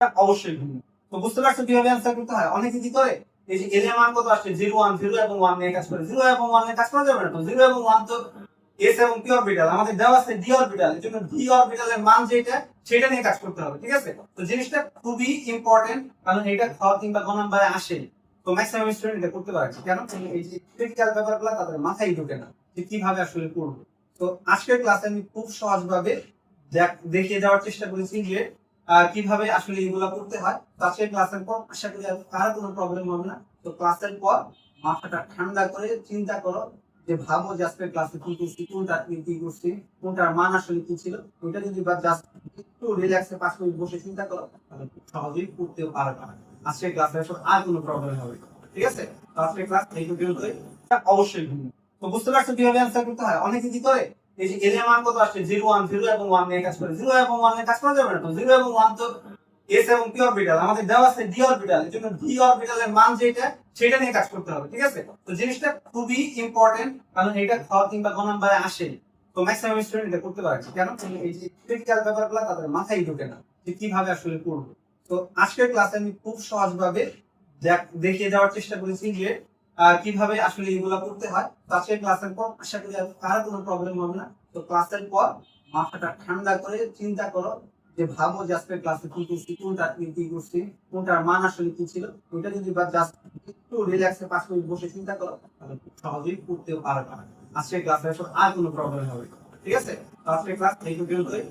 অবশ্যই ভিন্ন। তো বুঝতে পারছো কিভাবে অ্যান্সার করতে হয়? অনেকে কি করে, এই যে এর মান কত আসছে 0 1 0 এবং 1 নিয়ে কাজ করে। 0 এবং 1 নিয়ে কাজ করা যাবে না তো। 0 এবং 1 তো s এবং p অরবিটাল, আমাদের দেওয়া আছে d অরবিটাল, এর জন্য d অরবিটালের মান যেটা সেটা নিয়ে কাজ করতে হবে, ঠিক আছে? তো জিনিসটা খুবই ইম্পর্টেন্ট, কারণ এটা খ কিংবা গ নম্বরে আসে। তো ম্যাক্সিমাম স্টুডেন্ট এটা করতে পারে না। কেন? এই যে ক্রিটিক্যাল ব্যাপারগুলো তাদের মাথায় ঢোকে না যে কিভাবে আসলে করব। তো আজকের ক্লাসে আমি খুব সহজভাবে দেখিয়ে দেওয়ার চেষ্টা করেছি যে কিভাবে আসলে এগুলো করতে হয়। তো আজকের ক্লাসের পর আশা করি আর কারো কোনো প্রবলেম হবে না। তো ক্লাসের পর মাথাটা ঠান্ডা করে চিন্তা করো, যে ভাবো যে আজকের ক্লাসে কি করছি, কোনটা কি করছি, কোনটার মান আসলে কি ছিল। ওইটা যদি বা জাস্ট একটু রিল্যাক্সে 5 মিনিট বসে চিন্তা করো, তাহলে খুব সহজেই করতে পারবে। আজকের ক্লাসে আর কোনো প্রবলেম হবে না, ঠিক আছে? তো আজকের ক্লাস এই পর্যন্তই। অবশ্যই ভিন্ন। তো বুঝতে পারছো কিভাবে অ্যান্সার করতে হয়? অনেকে কি করে, এই যে এর মান কত আসছে 0 1 0 এবং 1 নিয়ে কাজ করে। 0 এবং 1 নিয়ে কাজ করা যাবে না তো। 0 এবং 1 তো s এবং p অরবিটাল, আমাদের দেওয়া আছে d অরবিটাল, এর জন্য d অরবিটালের মান যেটা সেটা নিয়ে কাজ করতে হবে, ঠিক আছে? তো জিনিসটা খুবই ইম্পর্টেন্ট, কারণ এটা খ কিংবা গ নম্বরে আসে। তো ম্যাক্সিমাম স্টুডেন্ট এটা করতে পারে না। কেন? এই যে ক্রিটিক্যাল ব্যাপারগুলো তাদের মাথায় ঢোকে না যে কিভাবে আসলে করব। তো আজকের ক্লাসে আমি খুব সহজভাবে দেখিয়ে দেওয়ার চেষ্টা করেছি যে কিভাবে আসলে এগুলো করতে হয়। তো আজকের ক্লাসের পর আশা করি আর কারো কোনো প্রবলেম হবে না। তো ক্লাসের পর মাথাটা ঠান্ডা করে চিন্তা করো, যে ভাবো যে আজকের ক্লাসে কি করছি, কোনটা কি করছি, কোনটার মান আসলে কি ছিল। ওইটা যদি বা জাস্ট একটু রিল্যাক্সে 5 মিনিট বসে চিন্তা করো, তাহলে খুব সহজেই করতে পারবে। আজকের ক্লাসে আর কোনো প্রবলেম হবে না, ঠিক আছে? তো আজকের ক্লাস এই পর্যন্তই।